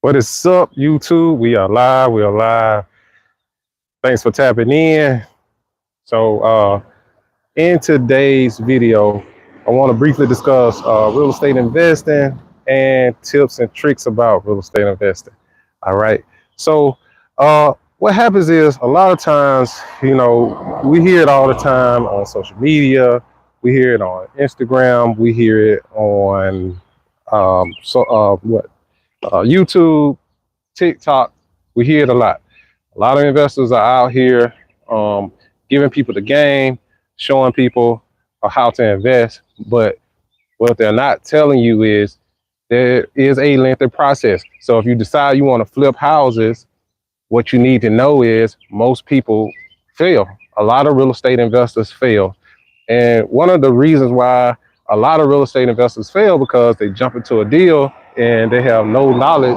What is up, YouTube? We are live. We are live. Thanks for tapping in. So, in today's video, I want to briefly discuss real estate investing and tips and tricks about real estate investing. All right. So, what happens is a lot of times, we hear it all the time on social media. We hear it on Instagram. We hear it on YouTube, TikTok. We hear it a lot. A lot of investors are out here giving people the game, showing people how to invest. But what they're not telling you is there is a lengthy process. So if you decide you want to flip houses, what you need to know is most people fail. A lot of real estate investors fail. And one of the reasons why a lot of real estate investors fail because they jump into a deal and they have no knowledge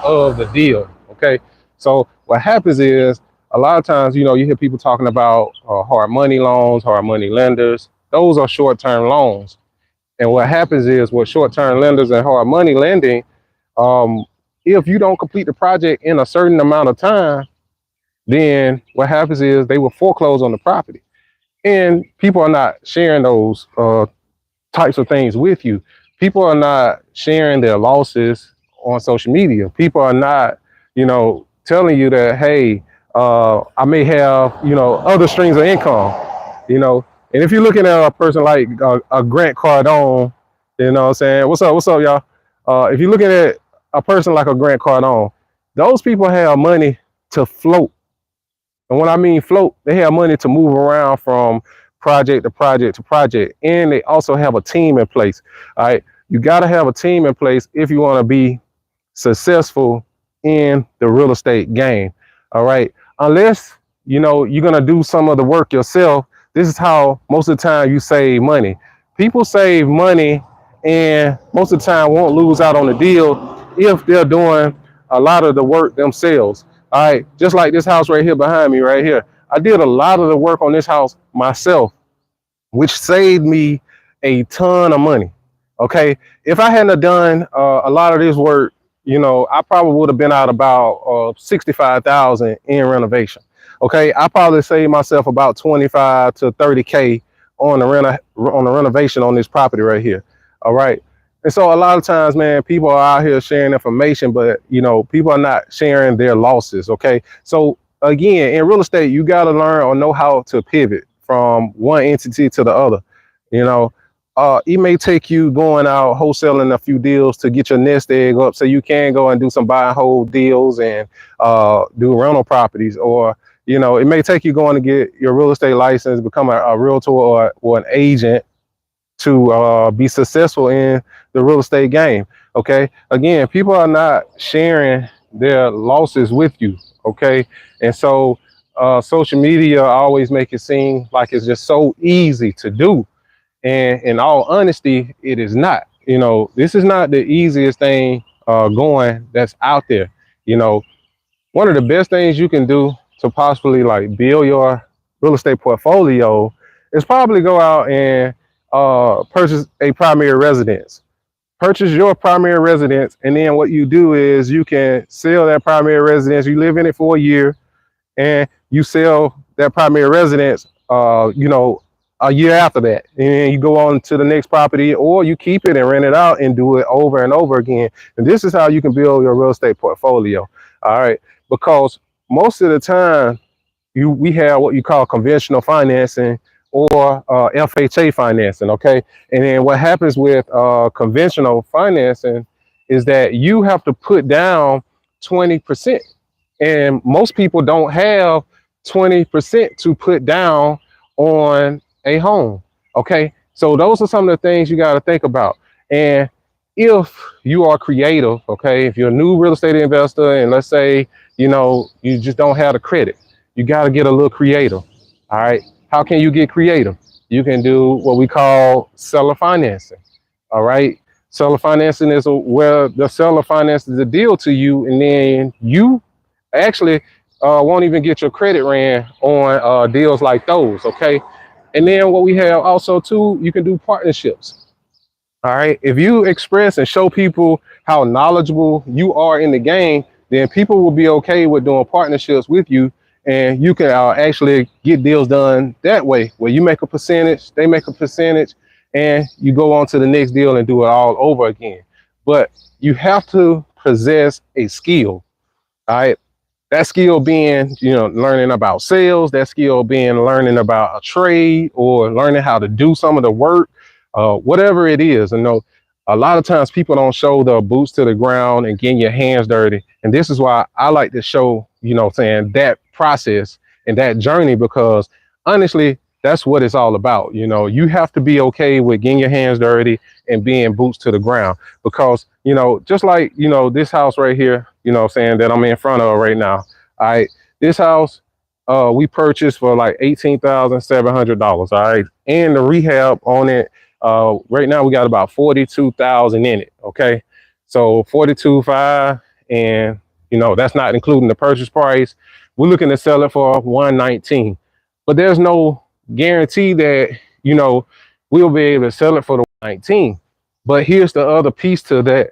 of the deal. Okay. So what happens is a lot of times, you hear people talking about hard money loans, hard money lenders. Those are short-term loans. And what happens is with short-term lenders and hard money lending, if you don't complete the project in a certain amount of time, then what happens is they will foreclose on the property. And people are not sharing those types of things with you. People are not sharing their losses on social media. People are not, telling you that, hey, I may have, other streams of income, And if you're looking at a person like a Grant Cardone, you know what I'm saying? What's up, y'all? If you're looking at a person like a Grant Cardone, those people have money to float. And when I mean float, they have money to move around from project to project to project. And they also have a team in place. All right. You got to have a team in place if you want to be successful in the real estate game. All right. Unless, you're going to do some of the work yourself. This is how most of the time you save money. People save money and most of the time won't lose out on the deal if they're doing a lot of the work themselves. All right. Just like this house right here behind me right here. I did a lot of the work on this house myself, which saved me a ton of money. Okay. If I hadn't have done a lot of this work, I probably would have been out about 65,000 in renovation. Okay. I probably saved myself about 25 to 30K on the renovation on this property right here. All right. And so a lot of times, man, people are out here sharing information, but people are not sharing their losses. Okay. So again, in real estate, you got to learn or know how to pivot from one entity to the other. It may take you going out wholesaling a few deals to get your nest egg up so you can go and do some buy and hold deals and do rental properties. Or, it may take you going to get your real estate license, become a realtor or an agent to be successful in the real estate game. Okay. Again, people are not sharing their losses with you. Okay. And so social media always make it seem like it's just so easy to do. And in all honesty, it is not. This is not the easiest thing going that's out there. One of the best things you can do to possibly like build your real estate portfolio is probably go out and purchase a primary residence. Purchase your primary residence, and then what you do is you can sell that primary residence. You live in it for a year, and you sell that primary residence, a year after that, and then you go on to the next property, or you keep it and rent it out and do it over and over again. And this is how you can build your real estate portfolio. All right, because most of the time we have what you call conventional financing or FHA financing. Okay, and then what happens with conventional financing is that you have to put down 20%, and most people don't have 20% to put down on a home. Okay. So those are some of the things you got to think about. And if you are creative, okay, if you're a new real estate investor and let's say, you just don't have the credit, you got to get a little creative. All right. How can you get creative? You can do what we call seller financing. All right. Seller financing is where the seller finances the deal to you, and then you actually won't even get your credit ran on deals like those. Okay. And then what we have also too, you can do partnerships. All right. If you express and show people how knowledgeable you are in the game, then people will be okay with doing partnerships with you. And you can actually get deals done that way, where you make a percentage, they make a percentage, and you go on to the next deal and do it all over again. But you have to possess a skill. All right. That skill being, learning about sales, that skill being learning about a trade or learning how to do some of the work, whatever it is. A lot of times people don't show the boots to the ground and getting your hands dirty. And this is why I like to show, saying that process and that journey, because honestly, that's what it's all about. You have to be okay with getting your hands dirty and being boots to the ground, because, just like, this house right here, that I'm in front of right now. All right. This house, we purchased for like $18,700. All right. And the rehab on it, right now we got about 42,000 in it. Okay. So 42.5, and, that's not including the purchase price. We're looking to sell it for 119, but there's no guarantee that, we'll be able to sell it for the 119. But here's the other piece to that.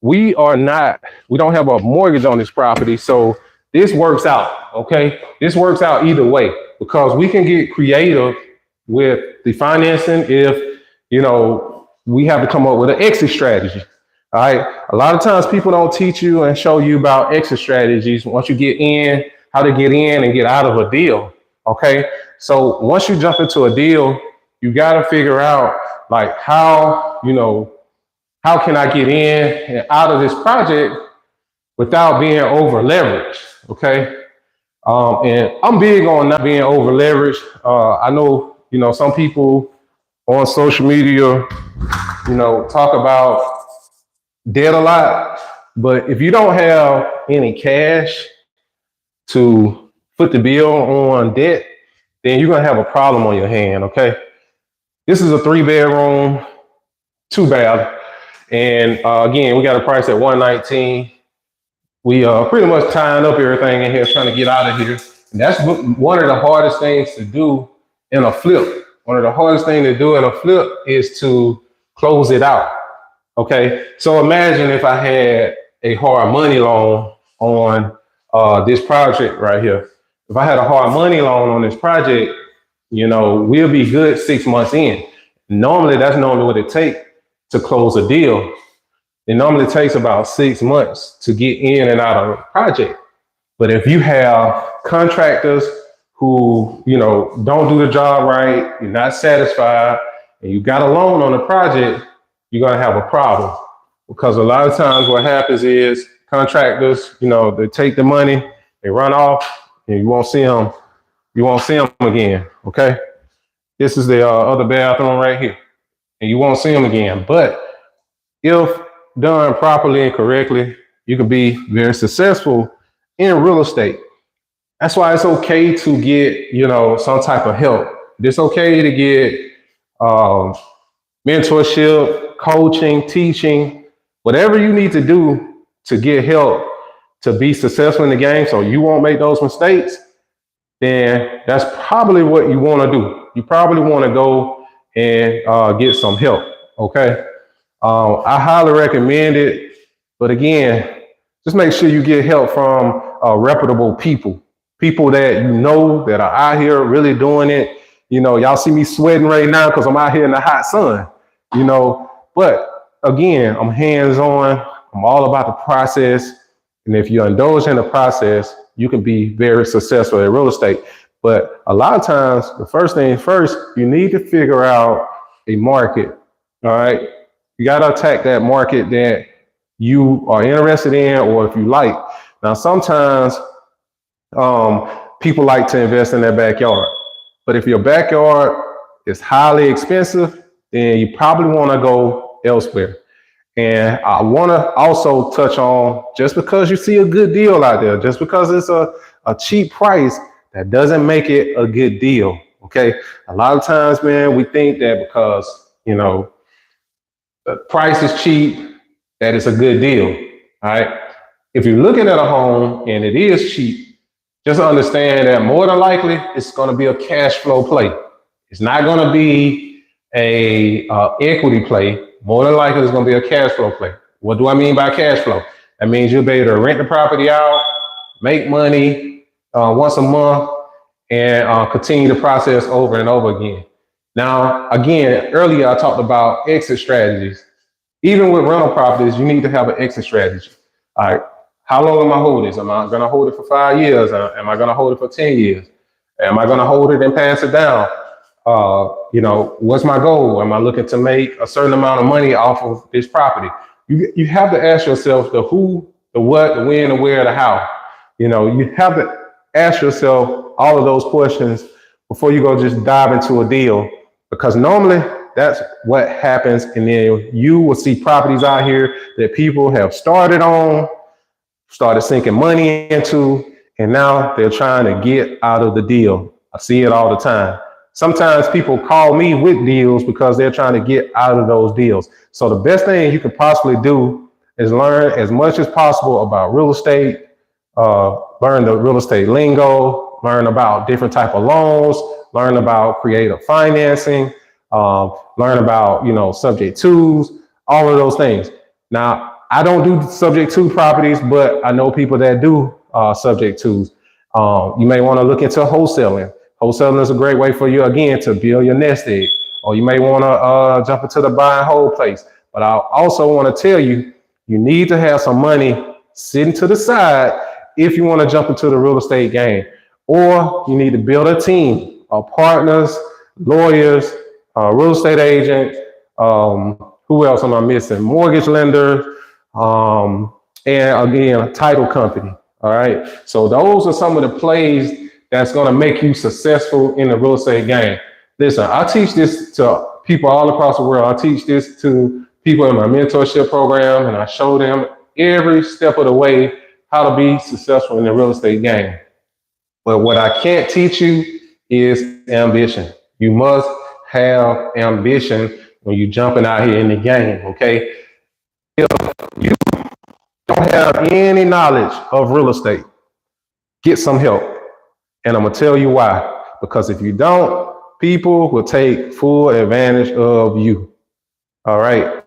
We don't have a mortgage on this property. So this works out. Okay. This works out either way, because we can get creative with the financing if, we have to come up with an exit strategy. All right. A lot of times people don't teach you and show you about exit strategies once you get in, how to get in and get out of a deal. Okay. So once you jump into a deal, you got to figure out like how can I get in and out of this project without being over leveraged. Okay. And I'm big on not being over leveraged. I know, some people on social media, talk about debt a lot, but if you don't have any cash to foot the bill on debt, then you're going to have a problem on your hand. Okay. This is a 3-bedroom, 2-bath. And again, we got a price at 119. We are pretty much tying up everything in here, trying to get out of here. And that's one of the hardest things to do in a flip. One of the hardest things to do in a flip is to close it out. Okay. So imagine if I had a hard money loan on this project right here. If I had a hard money loan on this project, we'll be good 6 months in. Normally, that's normally what it takes to close a deal. It normally takes about 6 months to get in and out of a project. But if you have contractors who, don't do the job right, you're not satisfied, and you got a loan on the project, you're going to have a problem. Because a lot of times what happens is contractors, they take the money, they run off, and you won't see them. You won't see them again. Okay. This is the other bathroom right here, and you won't see them again. But if done properly and correctly, you can be very successful in real estate. That's why it's okay to get, some type of help. It's okay to get mentorship, coaching, teaching, whatever you need to do to get help to be successful in the game so you won't make those mistakes. Then that's probably what you want to do. You probably want to go and get some help. Okay. I highly recommend it. But again, just make sure you get help from reputable people that are out here really doing it. Y'all see me sweating right now because I'm out here in the hot sun, but again, I'm hands-on. I'm all about the process. And if you indulge in the process, you can be very successful in real estate. But a lot of times, the first thing first, you need to figure out a market. All right. You got to attack that market that you are interested in, or if you like. Now, sometimes people like to invest in their backyard. But if your backyard is highly expensive, then you probably want to go elsewhere. And I want to also touch on, just because you see a good deal out there, just because it's a cheap price, that doesn't make it a good deal. Okay. A lot of times, man, we think that because, the price is cheap, that it's a good deal. All right. If you're looking at a home and it is cheap, just understand that more than likely it's going to be a cash flow play. It's not going to be a equity play. more than likely it's going to be a cash flow play. What do I mean by cash flow? That means you'll be able to rent the property out, make money once a month, and continue the process over and over again. Now, again, earlier I talked about exit strategies. Even with rental properties, you need to have an exit strategy. All right, how long am I holding this? Am I going to hold it for 5 years? Am I going to hold it for 10 years? Am I going to hold it and pass it down? What's my goal? Am I looking to make a certain amount of money off of this property? You have to ask yourself the who, the what, the when, the where, the how. You have to ask yourself all of those questions before you go just dive into a deal, because normally that's what happens. And then you will see properties out here that people have started sinking money into, and now they're trying to get out of the deal. I see it all the time. Sometimes people call me with deals because they're trying to get out of those deals. So the best thing you can possibly do is learn as much as possible about real estate, learn the real estate lingo, learn about different type of loans, learn about creative financing, learn about, subject twos, all of those things. Now, I don't do subject to properties, but I know people that do subject twos. You may want to look into wholesaling. Wholesaling is a great way for you, again, to build your nest egg. Or you may want to jump into the buy and hold place. But I also want to tell you, you need to have some money sitting to the side if you want to jump into the real estate game. Or you need to build a team of partners, lawyers, real estate agents. Who else am I missing? Mortgage lender, and again, a title company. All right. So those are some of the plays that's going to make you successful in the real estate game. Listen, I teach this to people all across the world. I teach this to people in my mentorship program, and I show them every step of the way how to be successful in the real estate game. But what I can't teach you is ambition. You must have ambition when you're jumping out here in the game, okay? If you don't have any knowledge of real estate, get some help. And I'm going to tell you why. Because if you don't, people will take full advantage of you. All right.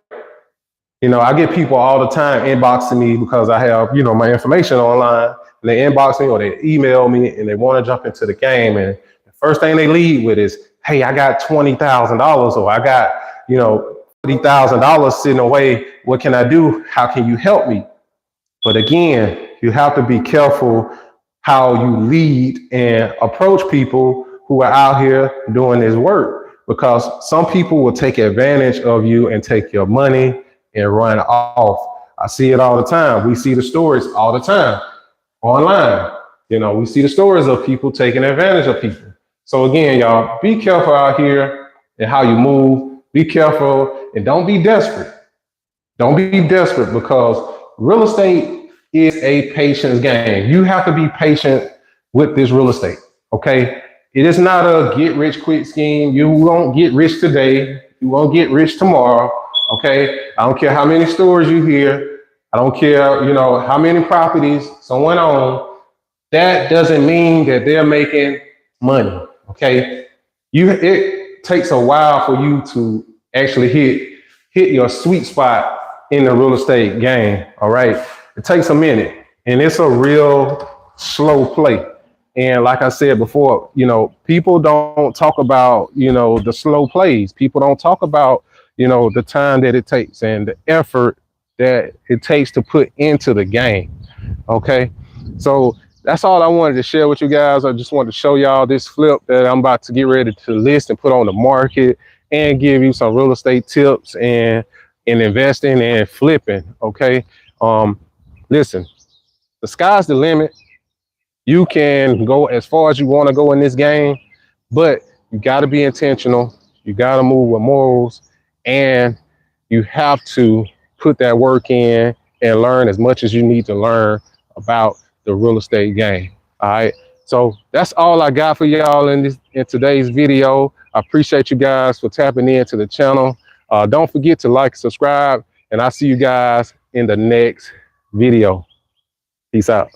I get people all the time inboxing me because I have, my information online. And they inbox me or they email me and they want to jump into the game. And the first thing they lead with is, hey, I got $20,000 or I got, $40,000 sitting away. What can I do? How can you help me? But again, you have to be careful how you lead and approach people who are out here doing this work, because some people will take advantage of you and take your money and run off. I see it all the time. We see the stories all the time online. We see the stories of people taking advantage of people. So again, y'all, be careful out here and how you move. Be careful and don't be desperate. Don't be desperate, because real estate is a patience game. You have to be patient with this real estate, okay? It is not a get rich quick scheme. You won't get rich today. You won't get rich tomorrow, okay? I don't care how many stories you hear. I don't care, how many properties someone owns. That doesn't mean that they're making money, okay? It takes a while for you to actually hit your sweet spot in the real estate game, all right? It takes a minute, and it's a real slow play. And like I said before, people don't talk about, the slow plays. People don't talk about, the time that it takes and the effort that it takes to put into the game. Okay. So that's all I wanted to share with you guys. I just wanted to show y'all this flip that I'm about to get ready to list and put on the market, and give you some real estate tips and investing and flipping. Okay. Listen, the sky's the limit. You can go as far as you want to go in this game, but you got to be intentional. You got to move with morals, and you have to put that work in and learn as much as you need to learn about the real estate game. All right. So that's all I got for y'all in today's video. I appreciate you guys for tapping into the channel. Don't forget to like and subscribe, and I'll see you guys in the next video. Peace out.